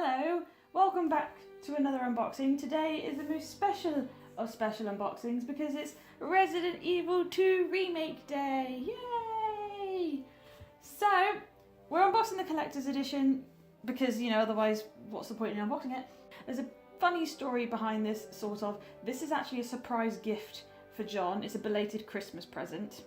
Hello, welcome back to another unboxing. Today is the most special of special unboxings because it's Resident Evil 2 Remake Day. Yay! So, we're unboxing the collector's edition because, you know, otherwise what's the point in unboxing it? There's a funny story behind this, sort of. This is actually a surprise gift for John. It's a belated Christmas present.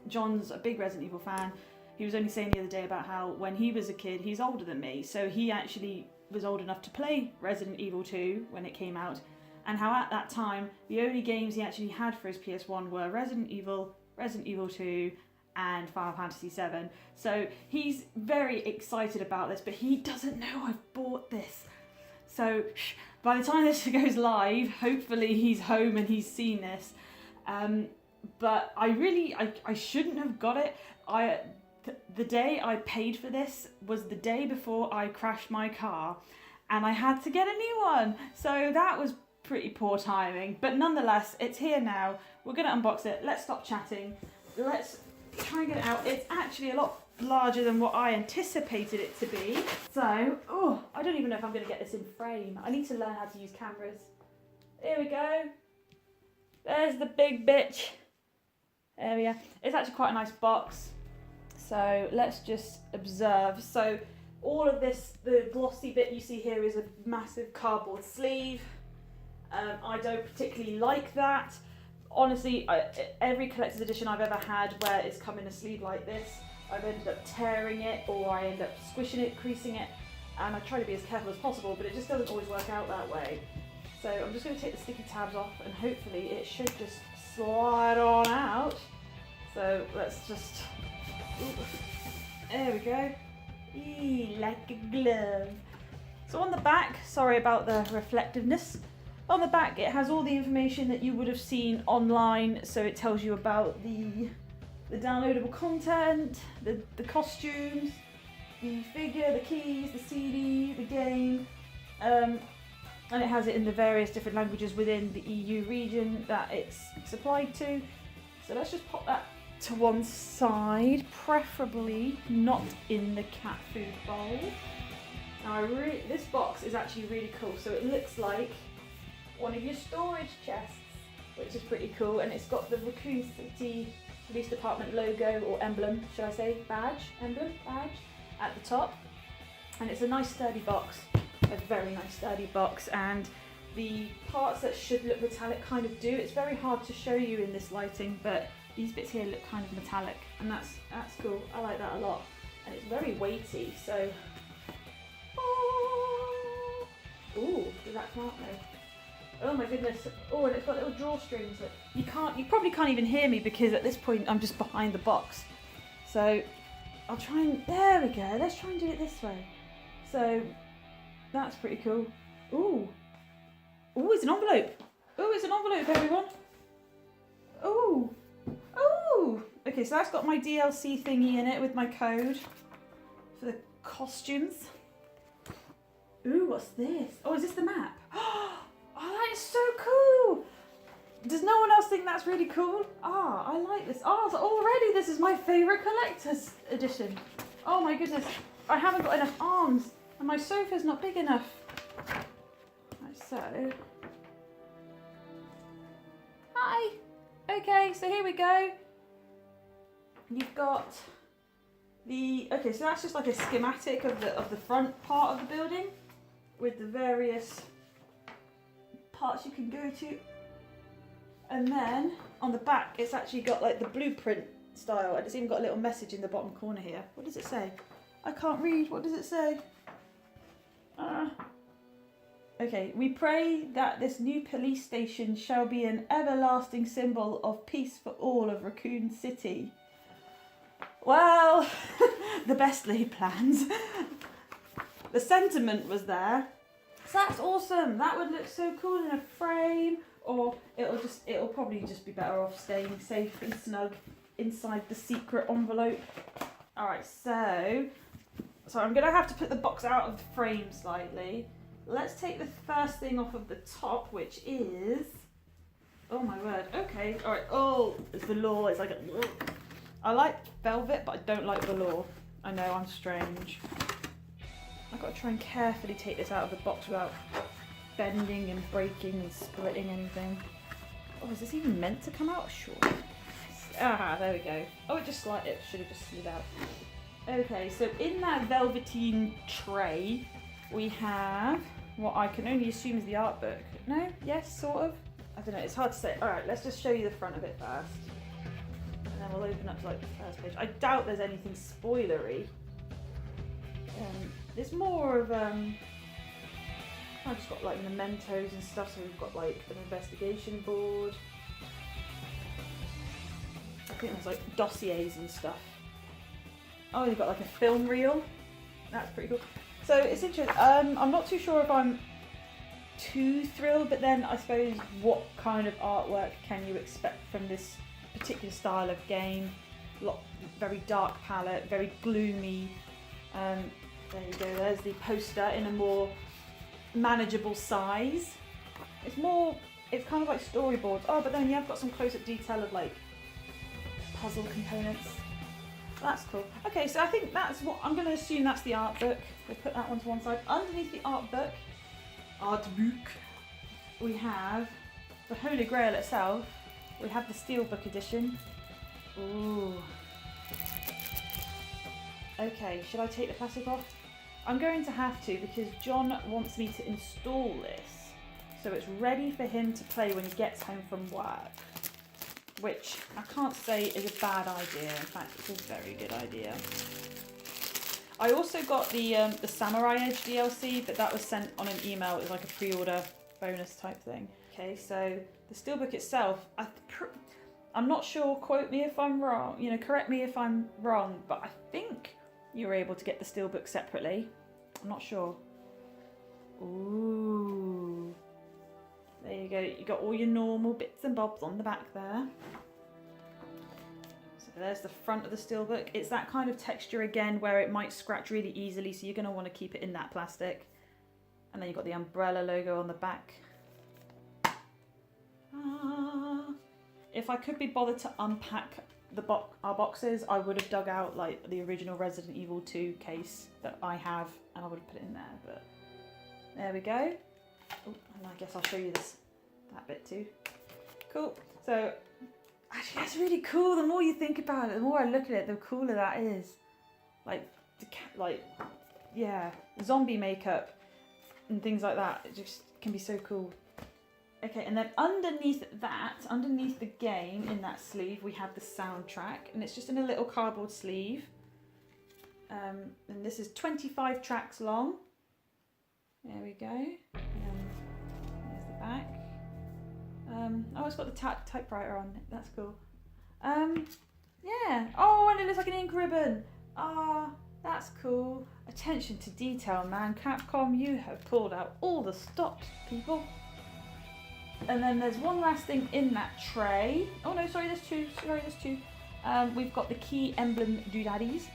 John's a big Resident Evil fan. He was only saying the other day about how when he was a kid, he's older than me, so he actually was old enough to play Resident Evil 2 when it came out, and how at that time, the only games he actually had for his PS1 were Resident Evil, Resident Evil 2, and Final Fantasy 7. So he's very excited about this, but he doesn't know I've bought this. So by the time this goes live, hopefully he's home and he's seen this. But I shouldn't have got it. The day I paid for this was the day before I crashed my car and I had to get a new one. So that was pretty poor timing, but nonetheless, it's here now. We're gonna unbox it. Let's stop chatting. Let's try and get it out. It's actually a lot larger than what I anticipated it to be. So, I don't even know if I'm gonna get this in frame. I need to learn how to use cameras. Here we go. There's the big bitch. There we go. It's actually quite a nice box. So let's just observe. So all of this, the glossy bit you see here is a massive cardboard sleeve. I don't particularly like that. Honestly, every collector's edition I've ever had where it's come in a sleeve like this, I've ended up tearing it or I end up squishing it, creasing it, and I try to be as careful as possible, but it just doesn't always work out that way. So I'm just going to take the sticky tabs off and hopefully it should just slide on out. So let's just... There we go. Like a glove. So on the back, sorry about the reflectiveness. On the back it has all the information that you would have seen online. So it tells you about the downloadable content, the costumes, the figure, the keys, the CD, the game. And it has it in the various different languages within the EU region that it's supplied to. So let's just pop that to one side, preferably not in the cat food bowl. Now this box is actually really cool. So it looks like one of your storage chests, which is pretty cool, and it's got the Raccoon City Police Department logo or emblem, should I say, badge at the top. And it's a nice sturdy box, a very nice sturdy box, and the parts that should look metallic kind of do. It's very hard to show you in this lighting, but these bits here look kind of metallic, and that's cool. I like that a lot, and it's very weighty. So, ooh, does that come out though? Oh my goodness! Oh, and it's got little drawstrings. You probably can't even hear me because at this point I'm just behind the box. So I'll try and. There we go. Let's try and do it this way. So that's pretty cool. Ooh, it's an envelope. Oh, it's an envelope, everyone. Ooh. Oh, okay, so that's got my DLC thingy in it with my code for the costumes. Ooh, what's this? Oh, is this the map? Oh, that is so cool. Does no one else think that's really cool? Ah, I like this. Oh, so already this is my favourite collector's edition. Oh my goodness, I haven't got enough arms and my sofa's not big enough. Right, so... Hi. Okay, so here we go. You've got the... Okay, so that's just like a schematic of the front part of the building with the various parts you can go to. And then on the back, it's actually got like the blueprint style, and it's even got a little message in the bottom corner here. What does it say? I can't read. What does it say? Okay, we pray that this new police station shall be an everlasting symbol of peace for all of Raccoon City. Well, the best laid plans. The sentiment was there. So that's awesome. That would look so cool in a frame, or it'll probably just be better off staying safe and snug inside the secret envelope. All right, so I'm gonna have to put the box out of the frame slightly. Let's take the first thing off of the top, which is... Oh my word, okay, alright, oh, it's velour, it's like a... I like velvet, but I don't like velour. I know, I'm strange. I've got to try and carefully take this out of the box without bending and breaking and splitting anything. Oh, is this even meant to come out? Sure. Ah, there we go. Oh, it should have just slid out. Okay, so in that velveteen tray, we have what I can only assume is the art book. No? Yes, sort of? I don't know, it's hard to say. Alright, let's just show you the front of it first. And then we'll open up to like the first page. I doubt there's anything spoilery. It's more of, I've just got like mementos and stuff, so we've got like an investigation board. I think there's like dossiers and stuff. Oh, you've got like a film reel. That's pretty cool. So it's interesting. I'm not too sure if I'm too thrilled, but then I suppose what kind of artwork can you expect from this particular style of game? Very dark palette, very gloomy. There you go, there's the poster in a more manageable size. It's kind of like storyboards. Oh, but then you have got some close-up detail of like puzzle components. That's cool. Okay, so I think that's what I'm going to assume that's the art book. We'll put that one to one side. Underneath the art book, we have the Holy Grail itself. We have the Steelbook edition. Ooh. Okay, should I take the plastic off? I'm going to have to because John wants me to install this so it's ready for him to play when he gets home from work. Which I can't say is a bad idea. In fact, it's a very good idea. I also got the Samurai Edge DLC, but that was sent on an email. It was like a pre-order bonus type thing. Okay, so the Steelbook itself, I'm not sure, quote me if I'm wrong, correct me if I'm wrong, but I think you were able to get the Steelbook separately. I'm not sure. Ooh. There you go, you got all your normal bits and bobs on the back there. So there's the front of the Steelbook. It's that kind of texture again where it might scratch really easily, so you're going to want to keep it in that plastic. And then you've got the umbrella logo on the back. If I could be bothered to unpack our boxes, I would have dug out like the original Resident Evil 2 case that I have, and I would have put it in there, but there we go. Oh, and I guess I'll show you that bit too. Cool. So actually that's really cool. The more you think about it, the more I look at it, the cooler that is. Yeah, zombie makeup and things like that. It just can be so cool. Okay, and then underneath the game, in that sleeve, we have the soundtrack, and it's just in a little cardboard sleeve. And this is 25 tracks long. There we go. And there's the back. Oh, it's got the typewriter on it. That's cool. Yeah. Oh, and it looks like an ink ribbon. Ah, that's cool. Attention to detail, man. Capcom, you have pulled out all the stops, people. And then there's one last thing in that tray. Oh no, sorry, there's two. We've got the key emblem doodaddies.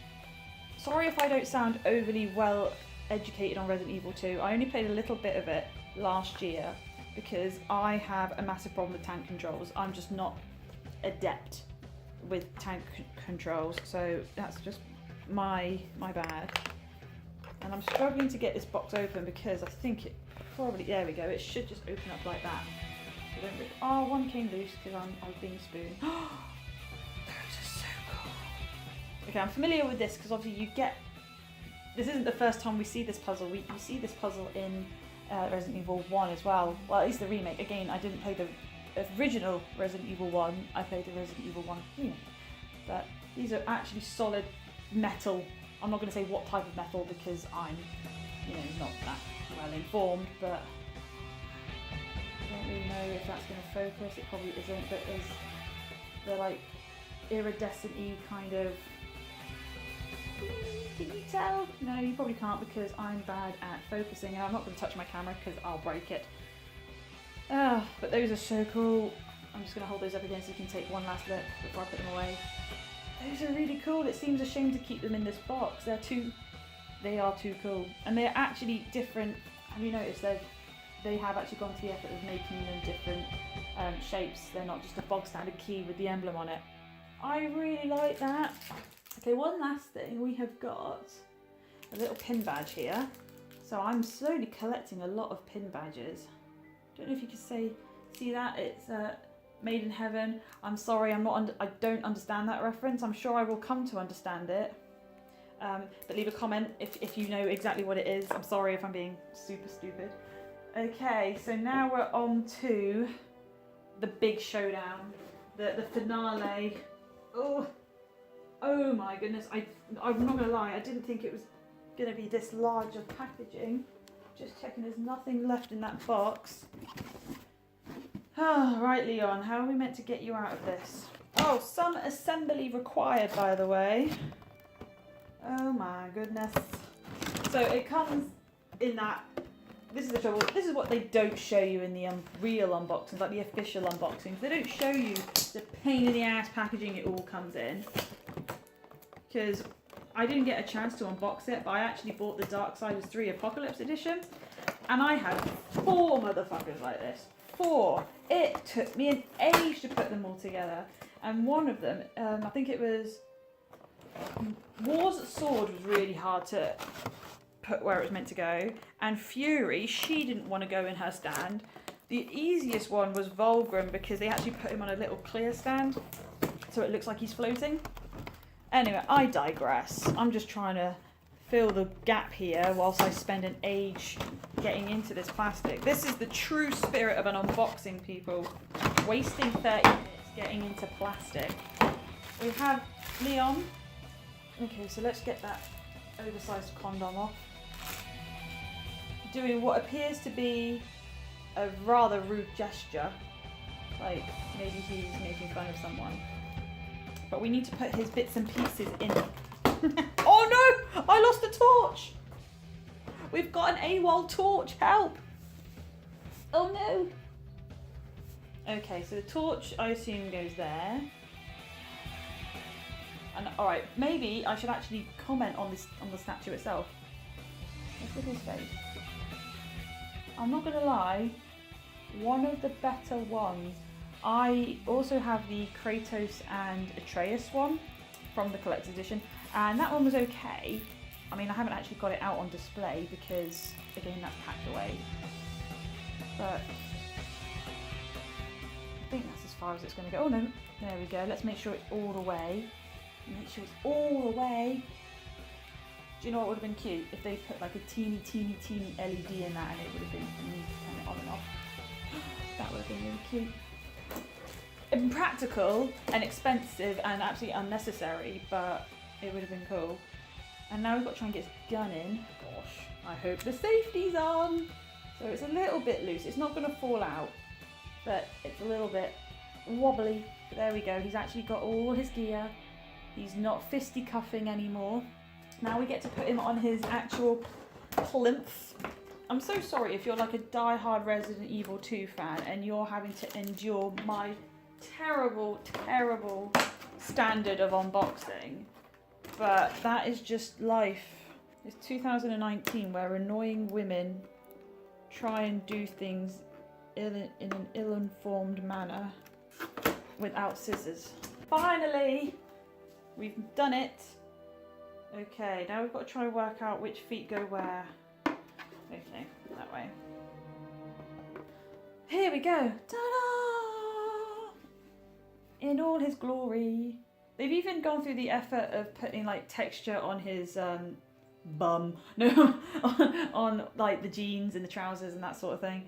Sorry if I don't sound overly well educated on Resident Evil 2. I only played a little bit of it last year because I have a massive problem with tank controls. I'm just not adept with tank controls, so that's just my bad. And I'm struggling to get this box open because I think it probably, there we go, it should just open up like that. So don't really, oh, one came loose because I was being spooned. Those are so cool. Okay, I'm familiar with this because obviously this isn't the first time we see this puzzle. We see this puzzle in Resident Evil 1 as well. Well, at least the remake. Again, I didn't play the original Resident Evil 1. I played the Resident Evil 1 remake. But these are actually solid metal. I'm not going to say what type of metal because I'm, not that well informed, but I don't really know if that's going to focus. It probably isn't, but they're like iridescent-y kind of. Can you tell? No, you probably can't because I'm bad at focusing, and I'm not going to touch my camera because I'll break it. But those are so cool. I'm just going to hold those up again so you can take one last look before I put them away. Those are really cool. It seems a shame to keep them in this box. They are too cool. And they're actually different. Have you noticed they have actually gone to the effort of making them different shapes. They're not just a bog standard key with the emblem on it. I really like that. Okay, one last thing. We have got a little pin badge here. So I'm slowly collecting a lot of pin badges. Don't know if you can see that. It's Made in Heaven. I'm sorry, I don't understand that reference. I'm sure I will come to understand it. But leave a comment if you know exactly what it is. I'm sorry if I'm being super stupid. Okay, so now we're on to the big showdown, the finale. Oh my goodness! I'm not gonna lie, I didn't think it was gonna be this large of packaging. Just checking, there's nothing left in that box. Oh, right, Leon, how are we meant to get you out of this? Oh, some assembly required, by the way. Oh my goodness. So it comes in that, this is the trouble, this is what they don't show you in the real unboxings, like the official unboxings. They don't show you the pain in the ass packaging it all comes in. Because I didn't get a chance to unbox it, but I actually bought the Darksiders 3 Apocalypse Edition. And I had 4 motherfuckers like this. 4. It took me an age to put them all together. And one of them, I think it was War's Sword, was really hard to put where it was meant to go. And Fury, she didn't want to go in her stand. The easiest one was Vulgrim, because they actually put him on a little clear stand, so it looks like he's floating. Anyway, I digress. I'm just trying to fill the gap here whilst I spend an age getting into this plastic. This is the true spirit of an unboxing, people. Wasting 30 minutes getting into plastic. We have Leon. Okay, so let's get that oversized condom off. Doing what appears to be a rather rude gesture. Like, maybe he's making fun of someone. But we need to put his bits and pieces in. Oh no! I lost a torch! We've got an AWOL torch, help! Oh no! Okay, so the torch, I assume, goes there. And alright, maybe I should actually comment on the statue itself. Look at his face. I'm not gonna lie, one of the better ones. I also have the Kratos and Atreus one from the collector's edition, and that one was okay. I mean, I haven't actually got it out on display because, again, that's packed away. But I think that's as far as it's going to go. Oh no, there we go. Let's make sure it's all the way. Make sure it's all the way. Do you know what would have been cute? If they put like a teeny LED in that, and it would have been, you need to turn it on and off. That would have been really cute. Impractical and expensive and absolutely unnecessary, but it would have been cool. And now we've got to try and get his gun in. Gosh, I hope the safety's on. So it's a little bit loose. It's not going to fall out, but it's a little bit wobbly. But there we go. He's actually got all his gear. He's not fisticuffing anymore. Now we get to put him on his actual plinth. I'm so sorry if you're like a die-hard Resident Evil 2 fan and you're having to endure my terrible standard of unboxing, but that is just life. It's 2019 where annoying women try and do things in an ill-informed manner without scissors. Finally, we've done it. Okay, now we've got to try and work out which feet go where. Okay, that way. Here we go. Ta-da! In all his glory. They've even gone through the effort of putting like texture on his bum. No, on like the jeans and the trousers and that sort of thing.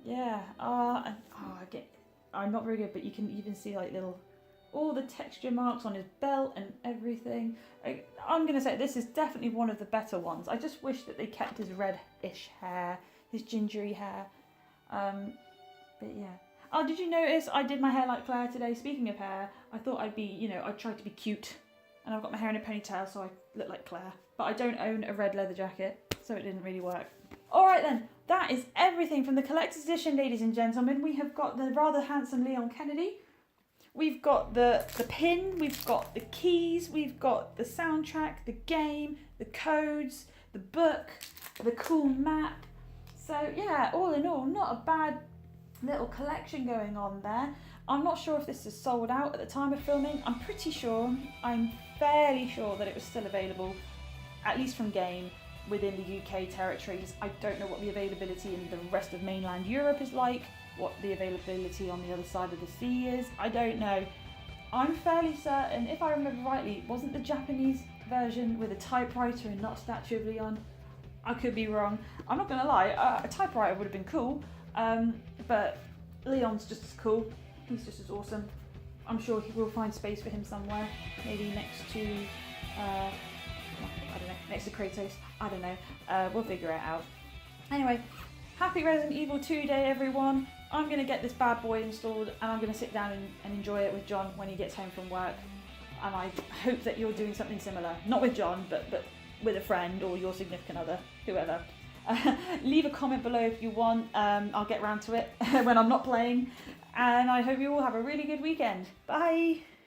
Yeah. I'm not very good, but you can even see like all the texture marks on his belt and everything. I'm gonna say this is definitely one of the better ones. I just wish that they kept his red-ish hair, his gingery hair. But yeah. Oh, did you notice I did my hair like Claire today? Speaking of hair, I thought I'd be, I tried to be cute. And I've got my hair in a ponytail, so I look like Claire. But I don't own a red leather jacket, so it didn't really work. Alright then, that is everything from the collector's edition, ladies and gentlemen. We have got the rather handsome Leon Kennedy. We've got the pin, we've got the keys, we've got the soundtrack, the game, the codes, the book, the cool map. So yeah, all in all, not a bad little collection going on there. I'm not sure if this is sold out at the time of filming. I'm fairly sure that it was still available, at least from game. within the UK territories. I don't know what the availability in the rest of mainland Europe is like, what the availability on the other side of the sea is. I don't know. I'm fairly certain, if I remember rightly, wasn't the Japanese version with a typewriter and not a statue of Leon? I could be wrong. I'm not gonna lie, a typewriter would have been cool, but Leon's just as cool. He's just as awesome. I'm sure he will find space for him somewhere, maybe next to, I don't know, next to Kratos. I don't know. We'll figure it out. Anyway, happy Resident Evil 2 day, everyone. I'm gonna get this bad boy installed, and I'm gonna sit down and enjoy it with John when he gets home from work. And I hope that you're doing something similar. Not with John, but with a friend or your significant other, whoever. Leave a comment below if you want. I'll get round to it when I'm not playing. And I hope you all have a really good weekend. Bye!